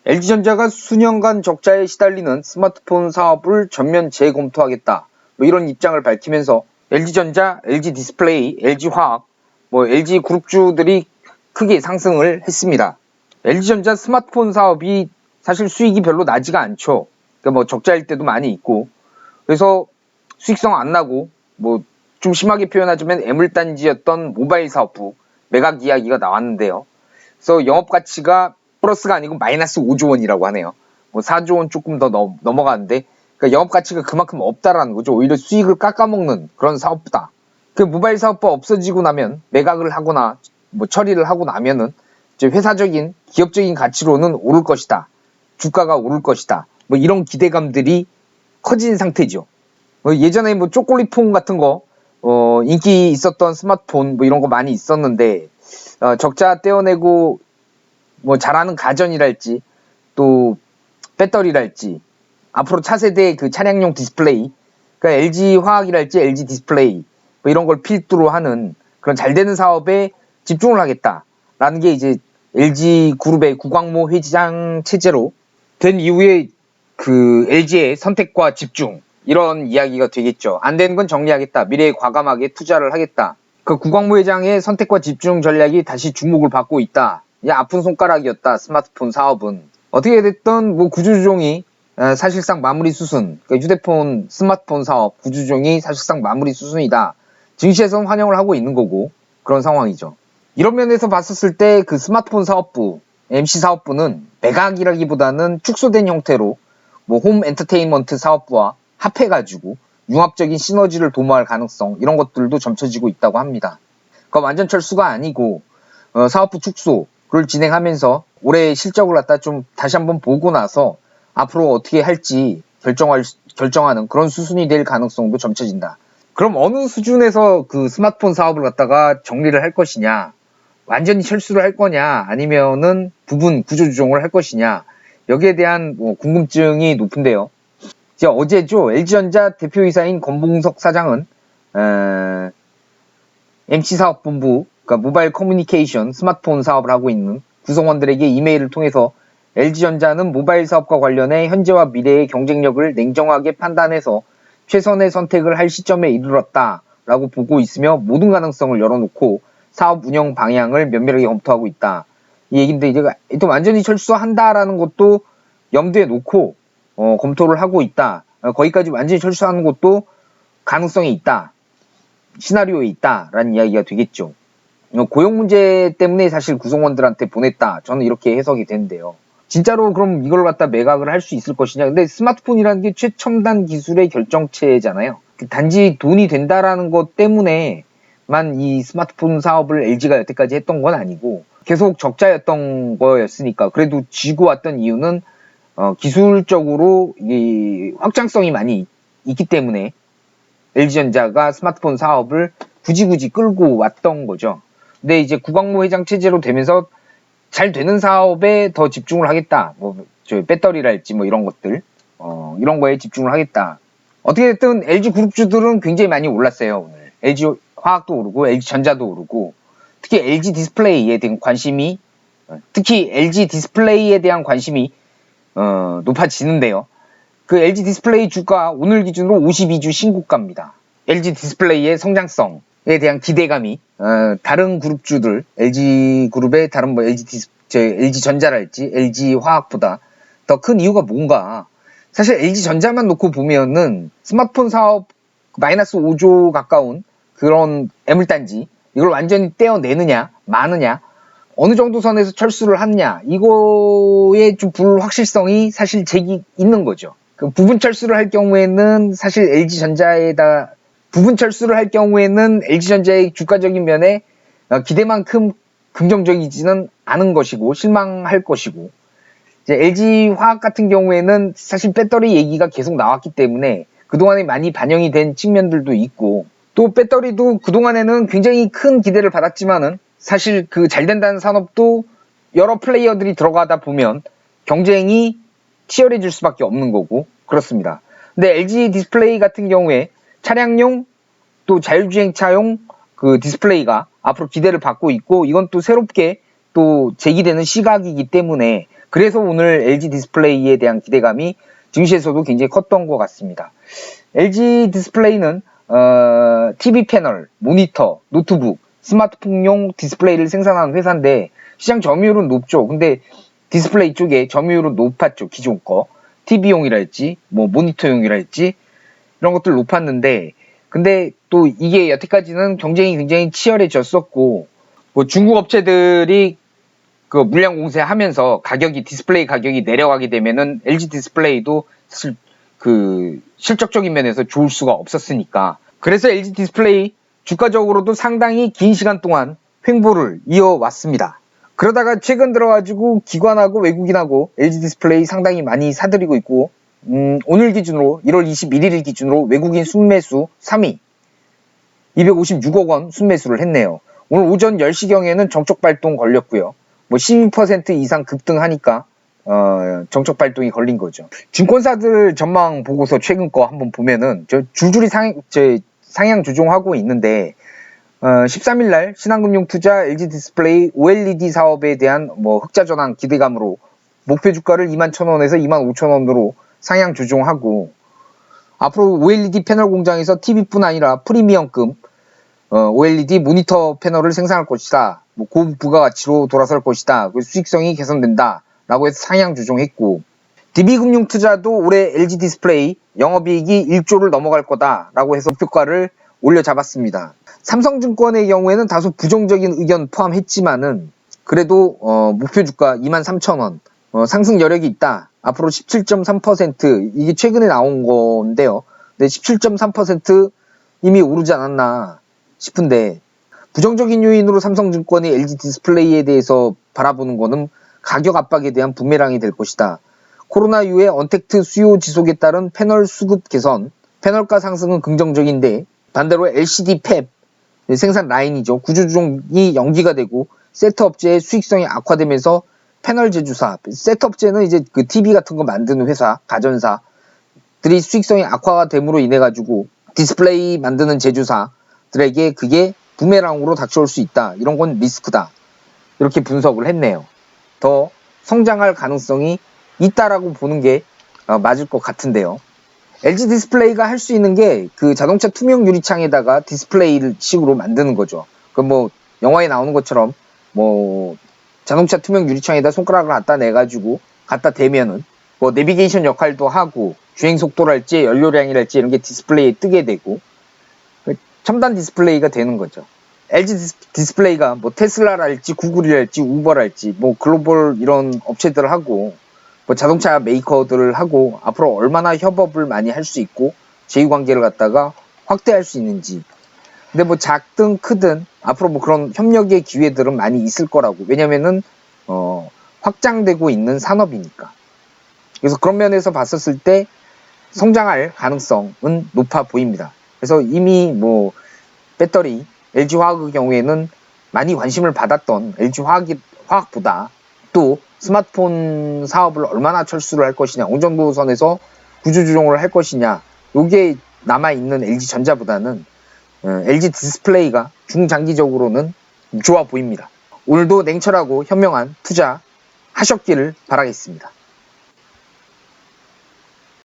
LG전자가 수년간 적자에 시달리는 스마트폰 사업을 전면 재검토하겠다. 이런 입장을 밝히면서 LG전자, LG디스플레이, LG화학, LG그룹주들이 크게 상승을 했습니다. LG전자 스마트폰 사업이 사실 수익이 별로 나지가 않죠. 그러니까 적자일 때도 많이 있고, 그래서 수익성 안 나고 좀 심하게 표현하자면 애물단지였던 모바일 사업부 매각 이야기가 나왔는데요. 그래서 영업가치가 플러스가 아니고 마이너스 5조 원이라고 하네요. 4조 원 조금 더 넘어가는데, 그러니까 영업가치가 그만큼 없다라는 거죠. 오히려 수익을 깎아먹는 그런 사업부다. 그 모바일 사업부 없어지고 나면 매각을 하거나 처리를 하고 나면은 이제 회사적인 기업적인 가치로는 오를 것이다. 주가가 오를 것이다. 이런 기대감들이 커진 상태죠. 예전에 초콜릿폰 같은 거 인기 있었던 스마트폰 이런 거 많이 있었는데, 적자 떼어내고 잘하는 가전이랄지 또 배터리랄지 앞으로 차세대 그 차량용 디스플레이, 그러니까 LG화학이랄지 LG디스플레이 이런 걸 필두로 하는 그런 잘 되는 사업에 집중을 하겠다라는 게 이제 LG그룹의 구광모 회장 체제로 된 이후에 그 LG의 선택과 집중, 이런 이야기가 되겠죠. 안 되는 건 정리하겠다. 미래에 과감하게 투자를 하겠다. 그 구광모 회장의 선택과 집중 전략이 다시 주목을 받고 있다. 아픈 손가락이었다. 스마트폰 사업은. 어떻게 됐든 구조조정이 사실상 마무리 수순, 그러니까 휴대폰 스마트폰 사업 구조조정이 사실상 마무리 수순이다. 증시에서는 환영을 하고 있는 거고, 그런 상황이죠. 이런 면에서 봤었을 때 그 스마트폰 사업부, MC 사업부는 매각이라기보다는 축소된 형태로 홈 엔터테인먼트 사업부와 합해가지고 융합적인 시너지를 도모할 가능성, 이런 것들도 점쳐지고 있다고 합니다. 그러니까 완전 철수가 아니고 사업부 축소를 진행하면서 올해 실적을 갖다 좀 다시 한번 보고 나서 앞으로 어떻게 할지 결정하는 그런 수순이 될 가능성도 점쳐진다. 그럼 어느 수준에서 그 스마트폰 사업을 갖다가 정리를 할 것이냐, 완전히 철수를 할 거냐, 아니면은 부분 구조조정을 할 것이냐, 여기에 대한 궁금증이 높은데요. 어제죠, LG전자 대표이사인 권봉석 사장은 MC사업본부, 그러니까 모바일 커뮤니케이션 스마트폰 사업을 하고 있는 구성원들에게 이메일을 통해서 LG전자는 모바일 사업과 관련해 현재와 미래의 경쟁력을 냉정하게 판단해서 최선의 선택을 할 시점에 이르렀다라고 보고 있으며 모든 가능성을 열어놓고 사업 운영 방향을 면밀하게 검토하고 있다. 이 얘기인데, 이제 또 완전히 철수한다라는 것도 염두에 놓고 검토를 하고 있다. 거기까지 완전히 철수하는 것도 가능성이 있다. 시나리오에 있다라는 이야기가 되겠죠. 고용 문제 때문에 사실 구성원들한테 보냈다. 저는 이렇게 해석이 되는데요. 진짜로 그럼 이걸 갖다 매각을 할 수 있을 것이냐. 근데 스마트폰이라는 게 최첨단 기술의 결정체잖아요. 단지 돈이 된다라는 것 때문에만 이 스마트폰 사업을 LG가 여태까지 했던 건 아니고 계속 적자였던 거였으니까. 그래도 쥐고 왔던 이유는 기술적으로 이 확장성이 많이 있기 때문에 LG전자가 스마트폰 사업을 굳이 끌고 왔던 거죠. 근데 이제 구광모 회장 체제로 되면서 잘 되는 사업에 더 집중을 하겠다. 배터리랄지 이런 것들, 이런 거에 집중을 하겠다. 어떻게 됐든 LG 그룹주들은 굉장히 많이 올랐어요, 오늘. LG 화학도 오르고, LG 전자도 오르고, 특히 LG 디스플레이에 대한 관심이, 높아지는데요. 그 LG 디스플레이 주가 오늘 기준으로 52주 신고가입니다. LG 디스플레이의 성장성에 대한 기대감이 다른 그룹주들, LG 그룹의 다른 LG 전자랄지 LG 화학보다 더 큰 이유가 뭔가. 사실 LG 전자만 놓고 보면은 스마트폰 사업 마이너스 5조 가까운 그런 애물단지, 이걸 완전히 떼어내느냐 마느냐, 어느 정도 선에서 철수를 하느냐, 이거의 좀 불확실성이 사실 있는 거죠. 그 부분 철수를 할 경우에는 사실 부분 철수를 할 경우에는 LG전자의 주가적인 면에 기대만큼 긍정적이지는 않은 것이고 실망할 것이고, 이제 LG화학 같은 경우에는 사실 배터리 얘기가 계속 나왔기 때문에 그동안에 많이 반영이 된 측면들도 있고, 또 배터리도 그동안에는 굉장히 큰 기대를 받았지만은 사실 그 잘 된다는 산업도 여러 플레이어들이 들어가다 보면 경쟁이 치열해질 수밖에 없는 거고 그렇습니다. 근데 LG 디스플레이 같은 경우에 차량용 또 자율주행차용 그 디스플레이가 앞으로 기대를 받고 있고, 이건 또 새롭게 또 제기되는 시각이기 때문에 그래서 오늘 LG 디스플레이에 대한 기대감이 증시에서도 굉장히 컸던 것 같습니다. LG 디스플레이는 TV 패널, 모니터, 노트북, 스마트폰용 디스플레이를 생산하는 회사인데 시장 점유율은 높죠. 근데 디스플레이 쪽에 점유율은 높았죠. 기존 거. TV용이랄지 뭐 모니터용이랄지 이런 것들 높았는데 근데 또 이게 여태까지는 경쟁이 굉장히 치열해졌었고 뭐 중국 업체들이 그 물량 공세하면서 디스플레이 가격이 내려가게 되면은 LG 디스플레이도 사실 그 실적적인 면에서 좋을 수가 없었으니까 그래서 LG 디스플레이 주가적으로도 상당히 긴 시간 동안 횡보를 이어왔습니다. 그러다가 최근 들어가지고 기관하고 외국인하고 LG 디스플레이 상당히 많이 사들이고 있고 오늘 기준으로 1월 21일 기준으로 외국인 순매수 3위 256억 원 순매수를 했네요. 오늘 오전 10시경에는 정적 발동 걸렸고요. 뭐 12% 이상 급등하니까 정적 발동이 걸린 거죠. 증권사들 전망 보고서 최근 거 한번 보면은 저 줄줄이 상향 조정하고 있는데 13일 날 신한금융투자 LG 디스플레이 OLED 사업에 대한 뭐 흑자 전환 기대감으로 목표 주가를 21,000원에서 25,000원으로 상향 조정하고 앞으로 OLED 패널 공장에서 TV뿐 아니라 프리미엄급 OLED 모니터 패널을 생산할 것이다. 뭐 고부가가치로 돌아설 것이다. 그 수익성이 개선된다. 라고 해서 상향 조정했고 DB금융투자도 올해 LG 디스플레이 영업이익이 1조를 넘어갈 거다. 라고 해서 목표가를 올려잡았습니다. 삼성증권의 경우에는 다소 부정적인 의견 포함했지만은 그래도 목표 주가 23,000원 상승 여력이 있다. 앞으로 17.3% 이게 최근에 나온 건데요. 근데 17.3% 이미 오르지 않았나 싶은데 부정적인 요인으로 삼성증권이 LG 디스플레이에 대해서 바라보는 거는 가격 압박에 대한 부메랑이 될 것이다. 코로나 이후에 언택트 수요 지속에 따른 패널 수급 개선, 패널가 상승은 긍정적인데 반대로 LCD 팹 생산 라인이죠. 구조조정이 연기가 되고 세트업체의 수익성이 악화되면서 패널 제조사, 세트업체는 이제 그 TV 같은 거 만드는 회사, 가전사들이 수익성이 악화가 됨으로 인해 가지고 디스플레이 만드는 제조사들에게 그게 부메랑으로 닥쳐올 수 있다. 이런 건 리스크다. 이렇게 분석을 했네요. 더 성장할 가능성이 있다라고 보는 게 맞을 것 같은데요. LG 디스플레이가 할 수 있는 게 그 자동차 투명 유리창에다가 디스플레이를 식으로 만드는 거죠. 그 뭐 영화에 나오는 것처럼 뭐 자동차 투명 유리창에다 손가락을 갖다 내가지고 갖다 대면은 뭐 내비게이션 역할도 하고 주행 속도랄지 연료량이랄지 이런 게 디스플레이에 뜨게 되고 첨단 디스플레이가 되는 거죠. LG 디스플레이가 뭐 테슬라랄지 구글이랄지 우버랄지 뭐 글로벌 이런 업체들하고 뭐 자동차 메이커들을 하고 앞으로 얼마나 협업을 많이 할 수 있고 제휴관계를 갖다가 확대할 수 있는지. 근데 뭐 작든 크든 앞으로 뭐 그런 협력의 기회들은 많이 있을 거라고. 왜냐면은 확장되고 있는 산업이니까. 그래서 그런 면에서 봤었을 때 성장할 가능성은 높아 보입니다. 그래서 이미 뭐 배터리 LG화학의 경우에는 많이 관심을 받았던 LG화학보다 또 스마트폰 사업을 얼마나 철수를 할 것이냐, 어느 정도 선에서 구조조정을 할 것이냐, 요게 남아있는 LG전자보다는 LG 디스플레이가 중장기적으로는 좋아 보입니다. 오늘도 냉철하고 현명한 투자 하셨기를 바라겠습니다.